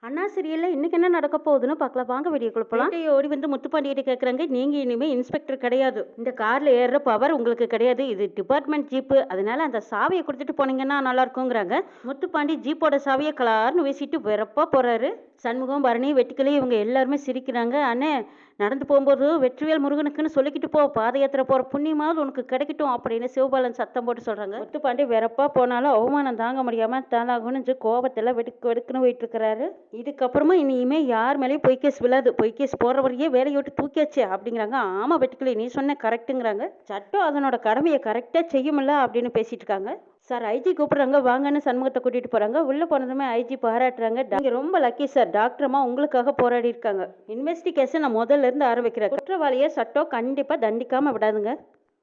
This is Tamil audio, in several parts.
அண்ணா சீரியல்ல இன்னைக்கு என்ன நடக்க போகுதுன்னு பார்க்கலாம் வாங்க வீடியோக்குள்ள போலாம். ஓடி வந்து முத்துப்பாண்டிகிட்ட கேட்குறாங்க, நீங்க இனிமே இன்ஸ்பெக்டர் கிடையாது, இந்த கார்ல ஏறுற பவர் உங்களுக்கு கிடையாது, இது டிபார்ட்மெண்ட் ஜீப்பு, அதனால அந்த சாவியை கொடுத்துட்டு போனீங்கன்னா நல்லா இருக்குங்கிறாங்க. முத்துப்பாண்டி ஜீப்போட சாவியை கலார்னு வீசிட்டு வெறப்பா போறாரு. சண்முகம், பரணி, வெட்டுக்கிளி இவங்க எல்லாருமே சிரிக்கிறாங்க. அண்ணே, நடந்து போகும்போது வெற்றிவேல் முருகனுக்குன்னு சொல்லிக்கிட்டு போ, பாத யாத்திரை போற புண்ணியமாவது உனக்கு கிடைக்கட்டும் அப்படின்னு சிவபாலன் சத்தம் போட்டு சொல்றாங்க. முத்துப்பாண்டி வெறப்பா போனாலும் அவமானம் தாங்க முடியாம தானாகுன்னு கோபத்துல வெடுக்கு வெடுக்குன்னு போயிட்டு இருக்கிறாரு. இதுக்கப்புறமா இனிமே யார் மேலேயும் பொய் கேஸ் விழாது, பொய் கேஸ் போடுறவரையே வேலையை விட்டு தூக்கியாச்சு அப்படிங்கிறாங்க. ஆமா வெட்டுக்கிளி, நீ சொன்ன கரெக்டுங்கிறாங்க. சட்டம் அதனோட கடமையை கரெக்டா செய்யுமில்ல அப்படின்னு பேசிட்டு இருக்காங்க. சார், ஐஜி கூப்பிடுறாங்க வாங்கன்னு சண்முகத்தை கூட்டிட்டு போறாங்க. உள்ள போனதுமே ஐஜி பாராட்டுறாங்க. நீங்க ரொம்ப லக்கி சார், டாக்டர்மா உங்களுக்காக போராடி இருக்காங்க. இன்வெஸ்டிகேஷன் நான் முதல்ல இருந்து ஆரம்பிக்கிறேன். குற்றவாளியை சட்டம் கண்டிப்பா தண்டிக்காம விடாதுங்க.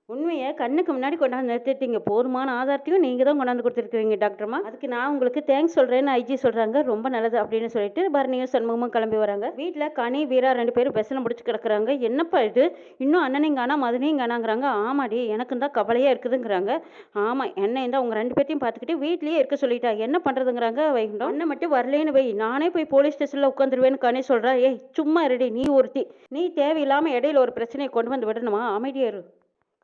உண்மையை கண்ணுக்கு முன்னாடி கொண்டாந்து நிறுத்திட்டீங்க, போதுமான ஆதாரத்தையும் நீங்க தான் கொண்டாந்து கொடுத்துருக்கீங்க டாக்டர்மா, அதுக்கு நான் உங்களுக்கு தேங்க்ஸ் சொல்றேன்னு ஐஜி சொல்றாங்க. ரொம்ப நல்லது அப்படின்னு சொல்லிட்டு பரணியும் சண்முகமும் கிளம்பி வராங்க. வீட்டுல கனி, வீரா ரெண்டு பேரும் பெசனை முடிச்சு கிடக்குறாங்க. என்னப்பா இது, இன்னும் அண்ணனையும் காணா மதனையும் காணாங்கிறாங்க. ஆமாடி, எனக்கு தான் கவலையா இருக்குதுங்கிறாங்க. ஆமா, என்ன இந்த உங்க ரெண்டு பேர்த்தையும் பார்த்துக்கிட்டு வீட்லயே இருக்க சொல்லிட்டா, என்ன பண்றதுங்கிறாங்க வைகுண்டம். அண்ணன் மட்டும் வரலேன்னு வை, நானே போய் போலீஸ் ஸ்டேஷன்ல உட்காந்துருவேன்னு கனி சொல்றா. ஏய் சும்மா ரெடி, நீ ஒருத்தி, நீ தேவையில்லாம இடையில ஒரு பிரச்சனையை கொண்டு வந்து விடணுமா, அமைதியா இரு.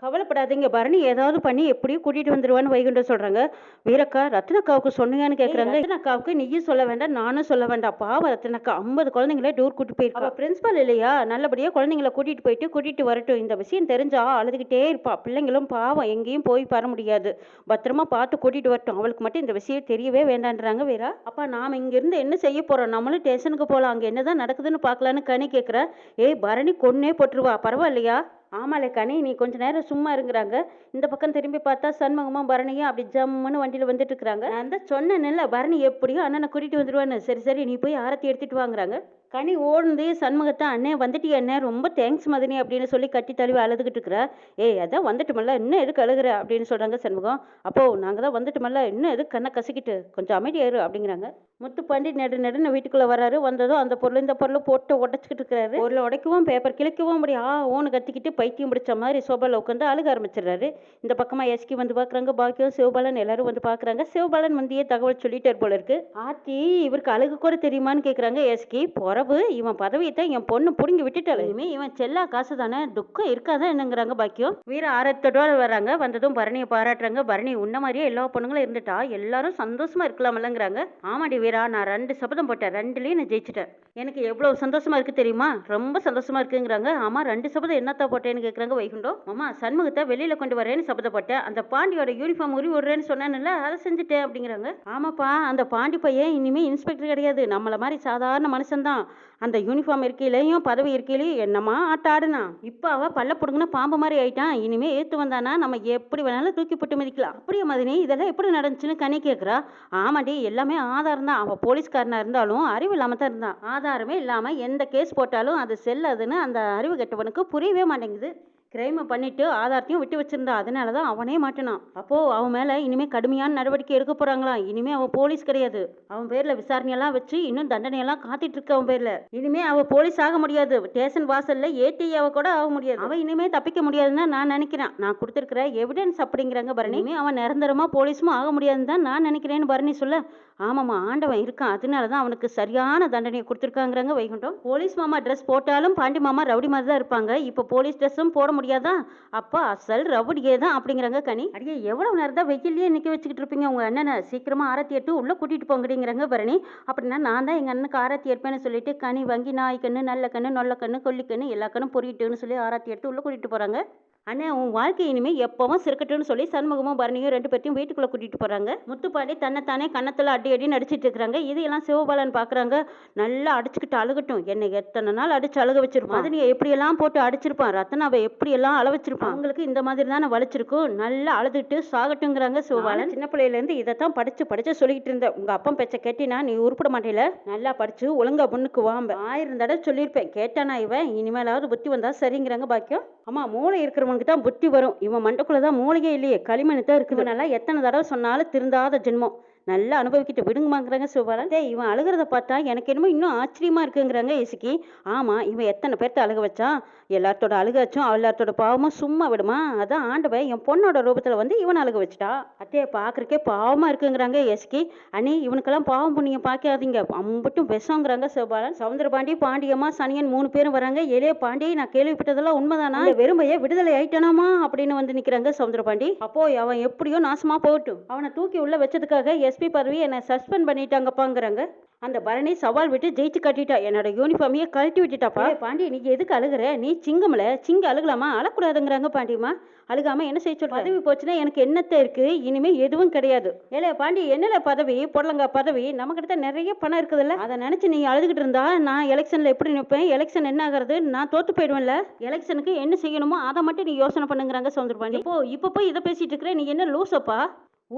கவலைப்படாதீங்க, பரணி ஏதாவது பண்ணி எப்படியும் கூட்டிட்டு வந்துருவான்னு வைகுண்டம் சொல்றாங்க. வீரக்கா, ரத்னக்காவுக்கு சொன்னீங்கன்னு கேட்குறாங்க. ரத்னக்காவுக்கு நீயும் சொல்ல வேண்டாம், நானும் சொல்ல வேண்டாம். பாவம் ரத்னக்கா 50 குழந்தைங்கள டூர் கூட்டி போயிருக்கா. பிரின்சிபல் இல்லையா, நல்லபடியா குழந்தைங்கள கூட்டிட்டு வரட்டும். இந்த விஷயம் தெரிஞ்சா அழுதுகிட்டே இருப்பா. பிள்ளைங்களும் பாவம் எங்கேயும் போய் வர முடியாது, பத்திரமா பார்த்து கூட்டிட்டு வரட்டும். அவளுக்கு மட்டும் இந்த விஷயம் தெரியவே வேண்டான்றாங்க. வீரா, அப்பா நாம இங்கிருந்து என்ன செய்ய போறோம், நம்மளும் ஸ்டேஷனுக்கு போகலாம், அங்கே என்னதான் நடக்குதுன்னு பார்க்கலான்னு கனி கேட்குறா. ஏய் பரணி கொன்னே போட்டுருவா, பரவாயில்லையா. ஆமால கனி, நீ கொஞ்ச நேரம் சும்மா இருங்கிறாங்க. இந்த பக்கம் திரும்பி பார்த்தா சண்முகமும் பரணியும் அப்படி ஜம்முன்னு வண்டியில் வந்துட்டு இருக்கிறாங்க. நான் தான் சொன்னேன்ல, பரணி எப்படியும் அண்ணனை கூட்டிட்டு வந்துடுவான்னு. சரி சரி, நீ போய் ஆரத்தி எடுத்துட்டு வாங்குறாங்க. கனி ஓடுந்து சண்முகத்தை, அண்ணே வந்துட்டு அண்ணே, ரொம்ப தேங்க்ஸ் மதினி அப்படின்னு சொல்லி கட்டி தழுவி அழுதுகிட்டு இருக்கிறா. ஏய் அதான் வந்துட்டுமல்ல, இன்னும் எதுக்கு அழுகுற அப்படின்னு சொல்றாங்க சண்முகம். அப்போ நாங்கள் தான் வந்துட்டுமல்ல, இன்னும் எதுக்கு கண்ணை கசிக்கிட்டு, கொஞ்சம் அமைதியாயிரு அப்படிங்கிறாங்க. முத்துப்பாண்டி நெடுன்னு வீட்டுக்குள்ள வராரு. வந்ததும் அந்த பொருள் இந்த பொருள் போட்டு உடச்சிக்கிட்டு இருக்கிறாரு. பொருளை உடைக்கவும் பேப்பர் கிழிக்கவும் அப்படி ஓன்னு கத்திக்கிட்டு பைத்தியம் பிடிச்ச மாதிரி சோபால உட்காந்து அழுக ஆரம்பிச்சிடுறாரு. இந்த பக்கமா எஸ்கி வந்து பாக்குறாங்க. பாக்கியம், சிவபாலன் எல்லாரும் வந்து பாக்குறாங்க. சிவபாலன் முந்தையே தகவல் சொல்லிட்டார் போல இருக்கு. ஆத்தி, இவருக்கு அழுகு கூட தெரியுமான்னு கேக்குறாங்க எஸ்கி. பொறவு, இவன் பதவியத்தை என் பொண்ணு புடுங்கி விட்டுட்டாள், இனிமே இவன் செல்லா காசு தானே, துக்கம் இருக்காதான் என்னங்கிறாங்க பாக்கியம். வீர ஆரத்தோட வராங்க. வந்ததும் பரணியை பாராட்டுறாங்க. பரணி உன்ன மாதிரியே எல்லா பொண்ணுங்களும் இருந்துட்டா எல்லாரும் சந்தோஷமா இருக்கலாமல்லங்கிறாங்க. ஆமாடி வீரா, நான் 2 சபதம் போட்டேன், 2லயும் நான் ஜெயிச்சிட்டேன், எனக்கு எவ்வளவு சந்தோஷமா இருக்கு தெரியுமா, ரொம்ப சந்தோஷமா இருக்குங்கிறாங்க. ஆமா, 2 சபதம் என்னத்தா போட்டேன்னு கேட்குறாங்க வைகுண்டம். மாமா, சண்முகத்தை வெளியில கொண்டு வரேன்னு சபதம் போட்டேன், அந்த பாண்டியோட யூனிஃபார்ம் உருவி விடுறேன்னு சொன்னேன்ல, அதை செஞ்சுட்டேன் அப்படிங்கிறாங்க. ஆமாப்பா, அந்த பாண்டி பையன் இனிமே இன்ஸ்பெக்டர் கிடையாது, நம்மள மாதிரி சாதாரண மனுஷன்தான். அந்த யூனிஃபார்ம் இருக்கையிலையும் பதவி இருக்கையிலையும் என்னமா ஆட்ட ஆடுனா, இப்போ அவ பல்ல புடுங்கின பாம்பு மாதிரி ஆயிட்டான், இனிமே ஏத்து வந்தானா நம்ம எப்படி வேணாலும் தூக்கி போட்டு மிதிக்கலாம். அப்படியே மதினி, இதெல்லாம் எப்படி நடந்துச்சுன்னு கனி கேட்குறா. ஆமாடி, எல்லாமே ஆதாரம் தான், அவன் போலீஸ்காரனா இருந்தாலும் அறிவு இல்லாம தான் இருந்தான், ஆதாரமே இல்லாம எந்த கேஸ் போட்டாலும் அது செல்லாதுன்னு அந்த அறிவு கெட்டவனுக்கு புரியவே மாட்டேங்குது. கிரைமை பண்ணிட்டு ஆதாரத்தையும் விட்டு வச்சிருந்தா, அதனால தான் அவனே மாட்டினான். அப்போ அவன் மேல இனிமே கடுமையான நடவடிக்கை எடுக்க போறாங்களாம். இனிமே அவன் போலீஸ் கிடையாது, அவன் பேர்ல விசாரணையெல்லாம் வச்சு இன்னும் தண்டனையெல்லாம் காத்திட்டு இருக்கு அவன் பேர்ல. இனிமே அவ போலீஸ் ஆக முடியாது, ஸ்டேஷன் வாசல்ல ஏடிஆவ கூட ஆக முடியாது, அவன் இனிமே தப்பிக்க முடியாதுன்னு நான் நினைக்கிறேன். நான் கொடுத்துருக்கிற எவிடன்ஸ் அப்படிங்கிறாங்க பரணி. இனிமே அவன் நிரந்தரமா போலீஸும் ஆக முடியாதுன்னு தான் நான் நினைக்கிறேன்னு பரணி சொல்ல. ஆமாம்மா, ஆண்டவன் இருக்கான், அதனாலதான் அவனுக்கு சரியான தண்டனையை கொடுத்துருக்காங்கிறாங்க வைகுண்டம். போலீஸ் மாமா ட்ரெஸ் போட்டாலும் பாண்டி மாமா ரவுடி மாதிரி தான் இருப்பாங்க, இப்போ போலீஸ் ட்ரெஸ்ஸும் போட முடியாதா, அப்பா அசல் ரவுடியே தான் அப்படிங்கிறாங்க கனி. அடியே, எவ்வளவு நேரம் தான் வெயிலே நிக்க வச்சுக்கிட்டு இருப்பீங்க உங்க அண்ணனை, சீக்கிரமா ஆரத்தி எடுத்து உள்ள கூட்டிட்டு போங்கடிங்கிறாங்க பரணி. அப்படின்னா நான் தான் எங்க அண்ணனுக்கு ஆரத்தி எடுப்பேன்னு சொல்லிட்டு கனி வாங்கி நாய் கண்ணு, நல்ல கண்ணு, நொல்ல கண்ணு, கொல்லி கண்ணு எல்லா கண்ணும் பொறிட்டுன்னு சொல்லி ஆரத்தி எடுத்து உள்ள கூட்டிட்டு போறாங்க. அண்ணே, உன் வாழ்க்கை இனிமே எப்பவும் சிறுக்கட்டுன்னு சொல்லி சண்முகமும் பரணியும் 2 பேர்த்தையும் வீட்டுக்குள்ள கூட்டிட்டு போறாங்க. முத்துப்பாண்டி தன்னைத்தானே கன்னத்துல அடி அடின்னு அடிச்சிட்டு இருக்கிறாங்க. இதையெல்லாம் சிவபாலன் பாக்குறாங்க. நல்லா அடிச்சுக்கிட்டு அழுகட்டும், என்னை எத்தனை நாள் அடிச்சு அழுக வச்சிருப்பான், மதனியை எப்படியெல்லாம் போட்டு அடிச்சிருப்பான், ரத்னாவை எப்படியெல்லாம் அள வச்சிருப்பான், அவங்களுக்கு இந்த மாதிரி தானே வலிச்சிருக்கும், நல்லா அழுதுட்டு சாகட்டுங்கிறாங்க சிவபாலன். சின்ன பிள்ளையில இருந்து இதைத்தான் படிச்சு சொல்லிட்டு இருந்தேன், உங்க அப்பன் பேச்ச கேட்டினா நீ உருப்பிட மாட்டேல, நல்லா படிச்சு ஒழுங்கா முன்னுக்கு வாம்ப, 1000 தடவை சொல்லியிருப்பேன், கேட்டானா இவன், இனிமேலாவது புத்தி வந்தா சரிங்கிறாங்க பாக்கியம். ஆமா, மூளை இருக்கிறவனுக்கு தான் புத்தி வரும், இவன் மண்டக்குள்ளதான் மூளையே இல்லையே, களிமண் தான் இருக்குது, நல்லா எத்தனை தடவை சொன்னாலும் திருந்தாத ஜென்மம், நல்லா அனுபவிக்கிட்டு விடுங்கம்மாங்கிறாங்க சிவபாலன். டேய் இவன் அழுகிறத பார்த்தா எனக்கு என்னமோ இன்னும் ஆச்சரியமா இருக்குங்கிறாங்க இசுக்கி. ஆமா, இவன் எத்தனை பேர்த்த அழுக வச்சான், எல்லாத்தோட அழுகாச்சும் எல்லாத்தோட பாவமும் சும்மா விடுமா? அதான் ஆண்டவன் என் பொண்ணோட ரூபத்துல வந்து இவன் அழுக வச்சுட்டா. அத்தையை பாக்குறக்கே பாவமா இருக்குங்கிறாங்க இசுக்கி. அண்ணி இவனுக்கெல்லாம் பாவம் புண்ணியம் பார்க்காதீங்க, அம்பட்டும் விஷங்கிறாங்க சிவபாலன். சவுந்தரபாண்டி, பாண்டியம்மா, சனியன் 3 பேரும் வராங்க. ஏலே பாண்டி, நான் கேள்விப்பட்டதெல்லாம் உண்மைதானா? வெறுமைய விடுதலை ஆயிட்டானாமா அப்படின்னு வந்து நிக்கிறாங்க சவுந்தரபாண்டி. அப்போ அவன் எப்படியோ நாசமா போகட்டும், அவனை தூக்கி உள்ள வச்சதுக்காக எஸ்பி பதவி என்னை சஸ்பெண்ட் பண்ணிட்டாங்கப்பாங்கிறாங்க. அந்த பரணி சவால் விட்டு ஜெயிச்சு காட்டிட்டா, என்னோட யூனிஃபார்மையே கழட்டி விட்டுட்டாப்பா. பாண்டி, நீ எதுக்கு அழுகுற? நீ சிங்கம்ல, சிங்க அழுகலாமா? அழக்கூடாதுங்கிறாங்க பாண்டியம்மா. அழுகாம என்ன செய்ய சொல்ற? பதவி போச்சுன்னா எனக்கு என்னத்த இருக்கு, இனிமே எதுவும் கிடையாது. ஏலே பாண்டி, என்னல பதவி, பொடலங்கா பதவி, நம்ம கிட்ட நிறைய பணம் இருக்குதுல்ல, அதை நினைச்சு நீ அழுதுகிட்டு இருந்தா நான் எலெக்ஷன்ல எப்படி நிற்பேன்? எலெக்ஷன் என்ன ஆகிறது? நான் தோத்து போயிடுவேன்ல. எலெக்ஷனுக்கு என்ன செய்யணுமோ அதை மட்டும் நீ யோசனை பண்ணுங்கிறாங்க சவுந்தரபாண்டி. இப்போ போய் இதை பேசிட்டு இருக்கிற, நீ என்ன லூசப்பா?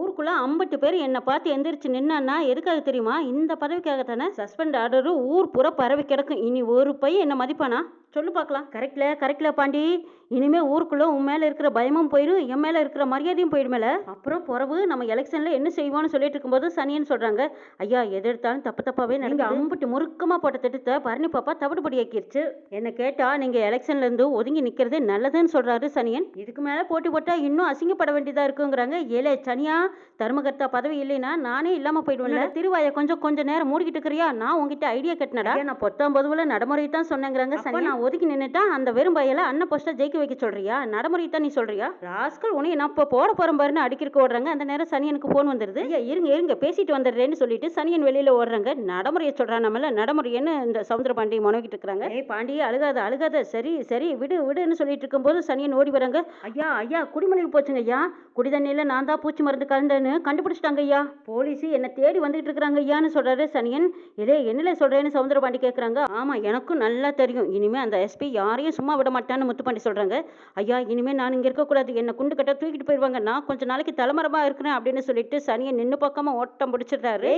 ஊருக்குள்ள 50 பேர் என்னை பார்த்து எந்திரிச்சு நின்னா எதுக்காக தெரியுமா? இந்த பதவிக்காக தானே. சஸ்பெண்ட் ஆர்டரு ஊர் பூரா பரவி கிடக்கும். இனி ஒரு பையன் என்ன மதிப்பானா? சொல்லு பார்க்கலாம். கரெக்ட்ல பாண்டி. இனிமே ஊருக்குள்ள உன் மேல இருக்கிற பயமும் போயிடும், என் மேல இருக்கிற மரியாதையும் போயிடுமேல. அப்புறம் பிறகு நம்ம எலெக்ஷன்ல என்ன செய்வோம்னு சொல்லிட்டு இருக்கும்போது சனியன் சொல்றாங்க, ஐயா எது எடுத்தாலும் தப்பாவே நீங்க அம்பிட்டு முறுக்கமா போட்ட திட்டத்தை பரணி பாப்பா தவிடுபடி ஆக்கிருச்சு. என்ன கேட்டா நீங்க எலெக்ஷன்ல இருந்து ஒதுங்கி நிக்கிறது நல்லதுன்னு சொல்றாரு சனியன். இதுக்கு மேல போட்டி போட்டா இன்னும் அசிங்கப்பட வேண்டியதா இருக்குங்கிறாங்க. ஏலே சனியா, தர்மகர்த்தா பதவி இல்லைன்னா நானே இல்லாம போயிடுவேன்ல. திருவாய கொஞ்ச நேரம் மூடிக்கிட்டு இருக்கிறியா? நான் உங்ககிட்ட ஐடியா கட்டினடா. நான் 19 நடைமுறை தான் சொன்னேங்கிறாங்க சனியா. நான் ஒதுக்கி நின்னுட்டா அந்த வெறும் பையில அண்ணன் போஸ்டா ஜெயிக்க வைக்க சொல்றியா? நடைமுறை தான் நீ சொல்றியா? ராஸ்கல், உன்னை நான் இப்போ போட போறேன் பாருன்னு அடிக்கிறக்கு ஓடுறாங்க. அந்த நேரம் சனியனுக்கு போன் வந்துருது. ஐயா இருங்க பேசிட்டு வந்துடுறேன்னு சொல்லிட்டு சனியன் வெளியில ஓடுறாங்க. நடைமுறையை சொல்றான் நம்மள. நடைமுறைன்னு இந்த சவுந்தரபாண்டி மனோகிட்டு இருக்கிறாங்க. ஏய் பாண்டி, அழுகாத சரி விடுன்னு சொல்லிட்டு இருக்கும்போது சனியன் ஓடி வராங்க. ஐயா குடிமலைக்கு போச்சுங்க ஐயா, குடிதண்ணியில நான் தான் பூச்சி மருந்து கலந்தேன்னு கண்டுபிடிச்சிட்டாங்க ஐயா. போலீஸ் என்ன தேடி வந்துட்டு இருக்கிறாங்க ஐயான்னு சொல்றாரு சனியன். என்னல சொல்றேன்னு சவுந்தரபாண்டி கேட்கறாங்க. ஆமா, எனக்கும் நல்லா தெரியும். இனிமே அந்த எஸ்பி யாரையும் சும்மா விட மாட்டான்னு முத்துப்பாண்டி சொல்றாங்க. ஐயா இனிமே நான் இங்க இருக்கக்கூடாது, என்ன குண்டு கட்ட தூக்கிட்டு போயிடுவாங்க, நான் கொஞ்ச நாளைக்கு தலைமரமா இருக்கிறேன் அப்படின்னு சொல்லிட்டு சனியன் நின்னு பக்கமா ஓட்டம் பிடிச்சிடுறாரு.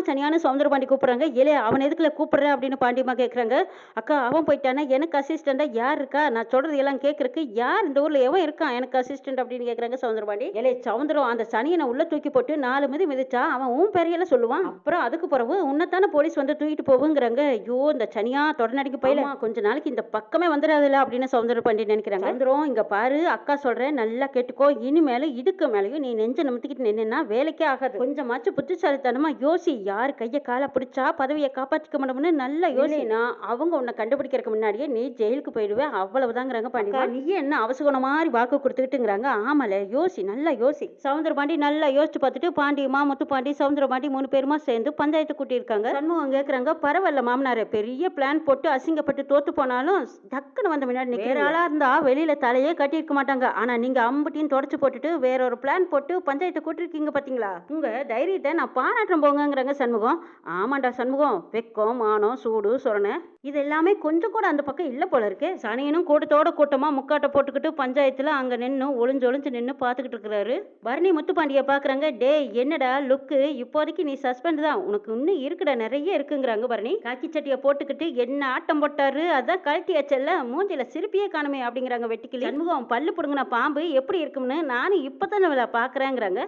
சனியான்னு சவுந்தரபாண்டி கூப்பிடுறாங்க. அவன் எதுக்குல கூப்பிடுற அப்படின்னு பாண்டியம்மா கேட்கறாங்க. அக்கா அவன் போயிட்டானா, எனக்கு அசிஸ்டண்டா யார் இருக்கா? நான் சொல்றது எல்லாம் கேட்கறக்கு யார் இந்த ஊர்ல எவன் இருக்கான் எனக்கு அசிஸ்டன்ட் அப்படின்னு கேட்கறாங்க சவுந்தரபாண்டி. சவுந்தரம், அந்த சனியனை உள்ள தூக்கி போட்டு 4 மிதி மிதிச்சா அவன் உன் பெரியல சொல்லுவான். அப்புறம் அதுக்கு பிறகு உன்னத்தான போலீஸ் வந்து தூக்கிட்டு போகுங்கிறாங்க. ஐயோ இந்த சனியா தொடர்நடிக்கு போயில கொஞ்ச நாளைக்கு இந்த பக்கமே வந்துடாதுல அப்படின்னு சவுந்தரபாண்டி நினைக்கிறாங்க. சவுந்தரம், இங்க பாரு, அக்கா சொல்றேன் நல்லா கேட்டுக்கோ. இனிமேல இதுக்கு மேலேயும் நீ நெஞ்ச நிமித்திக்கிட்டு நின்னா வேலைக்கே ஆகாது. கொஞ்சமாச்சும் புத்திசாலித்தனமா யோசி. யார் கைய காலை பிடிச்சா பதவியை காப்பாற்றிக்க முடியும்னு நல்லா யோசினா அவங்க உன்னை கண்டுபிடிக்கிறதுக்கு முன்னாடியே நீ ஜெயிலுக்கு போயிடுவே, அவ்வளவுதாங்கிறாங்க பாண்டிமா. நீ என்ன அவசகுண மாதிரி வாக்கு கொடுத்துக்கிட்டுங்கிறாங்க. ஆமால, யோசி, நல்லா யோசி. சவுந்தரபாண்டி நல்லா யோசிச்சு பார்த்துட்டு பாண்டியம்மா, முத்துப்பாண்டி, சவுந்தரபாண்டி 3 பேருமா சேர்ந்து பஞ்சாயத்து கூட்டியிருக்காங்க. சண்முகம் கேட்கறாங்க, பரவாயில்ல மாமனாரே, பெரிய பிளான் போட்டு அசிங்கப்பட்டு தோத்து போனாலும் டக்குன்னு வந்து முன்னாடி வேற ஆளா இருந்தா வெளியில தலையே கட்டியிருக்க மாட்டாங்க. ஆனா நீங்க அம்பட்டியும் தொடச்சு போட்டுட்டு வேற ஒரு பிளான் போட்டு பஞ்சாயத்து கூட்டிருக்கீங்க பாத்தீங்களா? உங்க தைரியத்தை நான் பாராட்டுறேன் போங்கிறாங்க சண்முகம். ஆமாண்டா சண்முகம், வெக்கம், மானம், சூடு, சொரணை இது எல்லாமே கொஞ்சம் கூட அந்த பக்கம் இல்ல போல இருக்கு. சனியனும் கூட்டமா முக்காட்டை போட்டுக்கிட்டு பஞ்சாயத்துல அங்க நின்று ஒளிஞ்சு நின்று பாத்துக்கிட்டு இருக்கிறாரு. பரணி முத்துப்பாண்டிய பாக்குறாங்க. டே என்னடா லுக்கு, இப்போதைக்கு நீ சஸ்பெண்ட் தான், உனக்கு இன்னும் இருக்குடா, நிறைய இருக்குங்கிறாங்க. பரணி காக்கி சட்டியை போட்டுக்கிட்டு என்ன ஆட்டம் போட்டாரு, அதான் கழட்டியாச்சல்ல, மூஞ்சில சிரிப்பியே காணுமே அப்படிங்கிறாங்க வெட்டிக்கிளி. சண்முகம், பல்லு புடுங்கின பாம்பு எப்படி இருக்கும்னு நானும் இப்பதானே பாக்குறேங்கிறாங்க.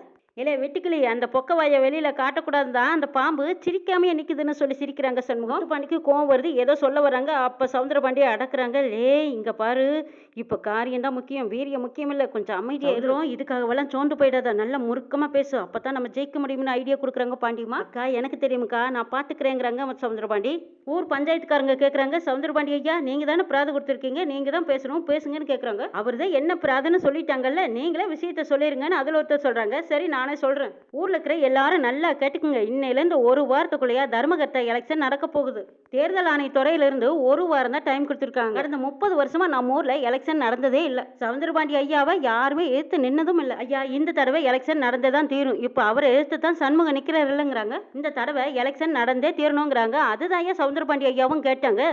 வெட்டுக்கிளி, அந்த பொக்கவாய வெளியில காட்டக்கூடாது தான், அந்த பாம்பு சிரிக்காமையே நிக்குதுன்னு சொல்லி சிரிக்கிறாங்க சண்முகம். பாண்டிக்கு கோவம் வருது, ஏதோ சொல்ல வராங்க. அப்ப சவுந்தரபாண்டியை அடக்குறாங்க. இங்க பாரு, இப்ப காரியம் தான் முக்கியம், வீரியம் முக்கியம் இல்ல, கொஞ்சம் அமைதியா இருக்கிறோம், இதுக்காகவெல்லாம் சோர்ந்து போயிடாத, நல்ல முறுக்கமா பேசு, அப்பதான் நம்ம ஜெயிக்க முடியும்னு ஐடியா கொடுக்குறாங்க பாண்டியம்மா. அக்கா எனக்கு தெரியுமுக்கா, நான் பாத்துக்கிறேங்கிறாங்க சவுந்தரபாண்டி. ஊர் பஞ்சாயத்துக்காரங்க கேட்கறாங்க, சவுந்தரபாண்டி ஐயா நீங்க தானே பிராது கொடுத்துருக்கீங்க, நீங்க தான் பேசணும், பேசுங்கன்னு கேட்கறாங்க. அவர் தான் என்ன பிராதுன்னு சொல்லிட்டாங்கல்ல, நீங்களே விஷயத்த சொல்லிருங்கன்னு அதுல ஒருத்தர் சொல்றாங்க. சரி நானே சொல்றேன். ஊர்ல இருக்கிற எல்லாரும் நல்லா கேட்டுக்குங்க, இன்னையில இருந்து 1 வாரத்துக்குள்ளேயா தர்மகர்த்தா எலெக்ஷன் நடக்க போகுது. தேர்தல் ஆணையத்துறையிலிருந்து 1 வாரம் தான் டைம் கொடுத்துருக்காங்க. கடந்த 30 வருஷமா நம்ம ஊர்ல எலெக்ஷன் நடந்ததே இல்ல. சவுந்தரபாண்டி ஐயாவை யாருமே எதிர்த்து நின்னதும் இல்ல. ஐயா இந்த தடவை எலெக்ஷன் நடந்தேதான் தீரும். இப்ப அவரை எதிர்த்து தான் சண்முகம் நிக்கிறாரு இல்லைங்கிறாங்க. இந்த தடவை எலெக்ஷன் நடந்தே தீரணுங்கிறாங்க. அதுதான் ஐயா சவுந்தரபாண்டி ஐயாவும் கேட்டாங்க.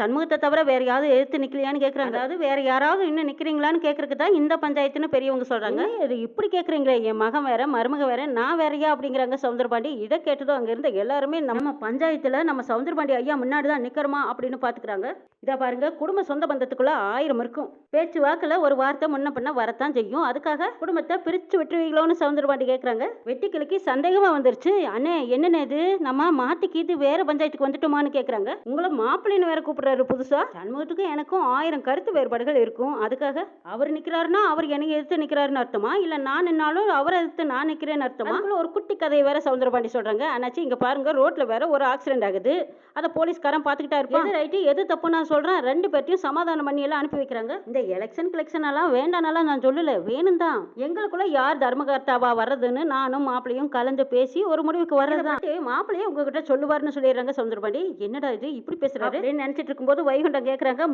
சண்முகத்தை தவிர வேற யாரும் எதிர்த்து நிக்கலையான்னு கேக்குறாங்க. அதாவது வேற யாராவது இன்னும் நிக்கிறீங்களான்னு கேக்குறதுக்கு தான் இந்த பஞ்சாயத்துன்னு பெரியவங்க சொல்றாங்க. இது இப்படி கேக்குறீங்களே, என் மகன் வேற மருமக வேற நான் வேறயா அப்படிங்கிறாங்க சவுந்தரபாண்டி. இதை கேட்டதும் அங்க இருந்த எல்லாருமே நம்ம பஞ்சாயத்துல நம்ம சவுந்தரபாண்டி ஐயா முன்னாடி தான் நிக்கிறோமா அப்படின்னு பாத்துக்கிறாங்க. இதை பாருங்க, குடும்ப சொந்த பந்தத்துக்குள்ள 1000 இருக்கும். பேச்சு வாக்குல ஒரு வார்த்தை முன்ன பண்ண வரத்தான் செய்யும். அதுக்காக குடும்பத்தை பிரிச்சு விட்டுருவீங்களோன்னு சவுந்தரபாண்டி கேக்குறாங்க. வெட்டி கிழக்கி சந்தேகமா வந்துருச்சு. அண்ணே என்னென்ன இது, நம்ம மாத்திக்கிட்டு வேற பஞ்சாயத்துக்கு வந்துட்டோமான்னு கேக்குறாங்க. உங்களை மாப்பிள்ளைன்னு வேற கூப்பிடுறாரு புதுசா. சண்முகத்துக்கும் எனக்கும் 1000 கருத்து வேறுபாடுகள் இருக்கும். அதுக்காக அவர் நிக்கிறாருன்னா அவர் எனக்கு எதிர்த்து நிக்கிறாருன்னு அர்த்தமா, இல்ல நான் நின்னாலும் அவரை எதிர்த்து நான் நிக்கிறேன்னு அர்த்தமா? ஒரு குட்டி கதையை வேற சவுந்தரபாண்டி சொல்றாங்க. அண்ணாச்சி இங்க பாருங்க, ரோட்ல வேற ஒரு ஆக்சிடென்ட் ஆகுது. அதை போலீஸ்காரன் பாத்துக்கிட்டா இருப்பான். எது ரைட்டு எது தப்பு நான் சொல்றேன். 2 பேர்த்தையும் சமாதானம் பண்ணி எல்லாம் அனுப்பி வைக்கிறாங்க. இந்த எலெக்ஷன் கிளெக்ஷன் எல்லாம் வேண்டானாலாம் நான் சொல்லல, வேணும் தான். எங்களுக்குள்ள யார் தர்மகர்த்தாவா வர்றதுன்னு நானும் மாப்பிளையும் கலந்து பேசி ஒரு முடிவுக்கு வர்றதுதான். மாப்பிளையே உங்ககிட்ட சொல்லுவாருன்னு சொல்லிடுறாங்க சவுந்தரபாண்டி. என்னடா இது இப்படி பேசுறாரு அப்படின்னு நினைச்சிட்டு இருக்கும்போது வைகுண்டம் கேக்குறாங்க,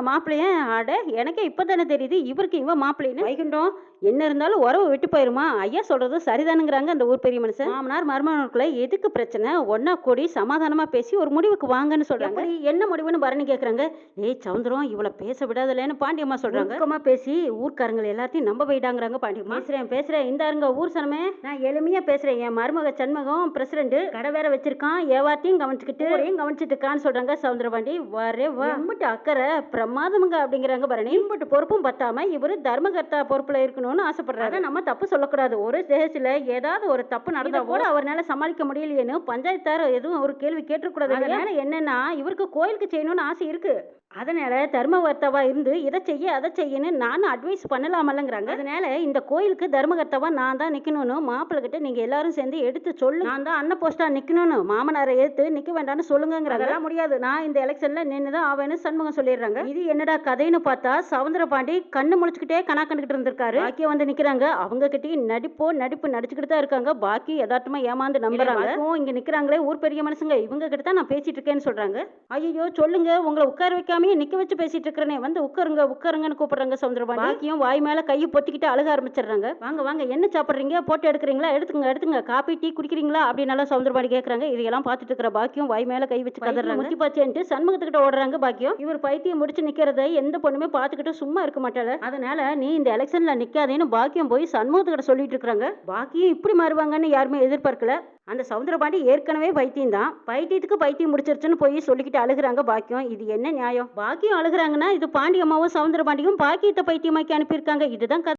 மாப்பிளையே அட எனக்கே இப்பதானே தெரியுது இவருக்கு இவன் மாப்பிள்ளைன்னு. வைகுண்டம் என்ன இருந்தாலும் உறவு விட்டு போயிருமா, ஐயா சொல்றது சரிதானுங்கிறாங்க அந்த ஊர் பெரிய மனுஷன். மாமனார் மருமகனுக்குள்ள எதுக்கு பிரச்சனை, ஒன்னா கூடி சமாதானமா பேசி ஒரு முடிவுக்கு வாங்கன்னு சொல்றாங்க. என்ன முடிவுன்னு பரணி கேக்குறாங்க. ஏய் சவுந்தரம் இவளை பேச விடாதலன்னு பாண்டியம்மா சொல்றாங்க. பேசி ஊர்க்காரங்களை எல்லாத்தையும் நம்ப போயிட்டாங்கிறாங்க பாண்டியம்மா. பேசுறேன் இந்தாருங்க ஊர் சனமே, நான் எளிமையா பேசுறேன். என் மருமக சண்முகம் பிரசிடண்ட், கடை வேற வச்சிருக்கான், ஏவாத்தையும் கவனிச்சுட்டு இருக்கான்னு சொல்றாங்க சவுந்தரபாண்டி. வரே வா அக்கறை பிரமாதமுங்க அப்படிங்கிறாங்க பரணி. இம்பட்டு பொறுப்பும் பத்தாம இவரு தர்மகர்த்தா பொறுப்புல இருக்கணும்னு ஆசைப்படுறாரு. நம்ம தப்பு சொல்லக்கூடாது. ஒரு ஸ்டேஜ்ல ஏதாவது ஒரு தப்பு நடந்தா கூட அவர்னால சமாளிக்க முடியலையேன்னு பஞ்சாயத்தார் எதுவும் ஒரு கேள்வி கேட்டுக்கூடாது. அதனால என்னன்னா இவருக்கு கோயிலுக்கு செய்யணும்னு ஆசை இருக்கு. அதனால தர்மகர்த்தாவா இருந்து இதை செய்ய அதை செய்யன்னு நானும் அட்வைஸ் பண்ணலாமல்லங்கிறாங்க. அதனால இந்த கோயிலுக்கு தர்மகர்த்தாவா நான் தான் நிக்கணும்னு மாப்பிள்ளை கிட்ட நீங்க எல்லாரும் சேர்ந்து எடுத்து சொல்லு. நான் தான் அன்ன போஸ்டா நிக்கணும்னு, மாமனாரை எடுத்து நிக்க வேண்டாம்னு சொல்லுங்கிறாங்க. அதெல்லாம் முடியாது, நான் இந்த எலெக்ஷன்ல நின்னுதான் ஆவேன்னு சண்முகம் சொல்லிடுறாங்க. இது என்னடா கதைன்னு பார்த்தா சவுந்தரபாண்டி கண்ணு முழிச்சுக்கிட்டே கணா கண்டுகிட்டு இருந்திருக்காரு. பாக்கிய வந்து நிக்கிறாங்க. அவங்க கிட்டயும் நடிப்பு நடிச்சுக்கிட்டு தான் இருக்காங்க. பாக்கி யதார்த்தமா ஏமாந்து நம்புறாங்க. இங்க நிக்கிறாங்களே ஊர் பெரிய மனுஷங்க, இவங்க கிட்ட தான் நான் பேசிட்டு இருக்கேன்னு சொல்றாங்க. ஐயோ சொல்லுங்க, உங்களை உட்கார வைக்காம நிக்க வச்சு பேசிட்டு இருக்கிறனே, வந்து உட்காருங்கன்னு கூப்பிடுறாங்க சவுந்தரபாண்டி. பாக்கியும் வாய் மேல கையை பொத்திக்கிட்டு அழுக ஆரம்பிச்சிடுறாங்க. வாங்க என்ன சாப்பிடுறீங்க, போட்டு எடுக்கிறீங்களா, எடுத்துங்க காபி டீ குடிக்கிறீங்களா அப்படின்னு சவுந்தரபாண்டி கேக்குறாங்க. இதெல்லாம் பார்த்துட்டு இருக்கிற பாக்கியம் வாய் மேல கை வச்சு கதறாங்க. முத்தி பாச்சேன்ட்டு சண்முகத்துக்கிட்ட ஓடுறாங்க பாக்கியம். இவர் பைத்தியம் முடிச்சு நிக்கிறத எந்த பொண்ணுமே பார்த்துக்கிட்டு சும்மா இருக்க மாட்டாள. அதனால நீ இந்த எலெக்ஷன்ல நிக்காதேன்னு பாக்கியம் போய் சண்முகத்துக்கிட்ட சொல்லிட்டு இருக்காங்க. பாக்கியம் இப்படி மாறுவாங்கன்னு யாருமே எதிர்பார்க்கல. அந்த சவுந்தரபாண்டி ஏற்கனவே பைத்தியம் தான், பைத்தியத்துக்கு பைத்தியம் முடிச்சிருச்சுன்னு போய் சொல்லிக்கிட்டு அழுகுறாங்க பாக்கியம். இது என்ன நியாயம்? பாக்கியம் அழுகுறாங்கன்னா இது பாண்டியம்மாவும் சவுந்தரபாண்டியும் பாக்கியத்தை பைத்தியமாக்கி அனுப்பியிருக்காங்க. இதுதான்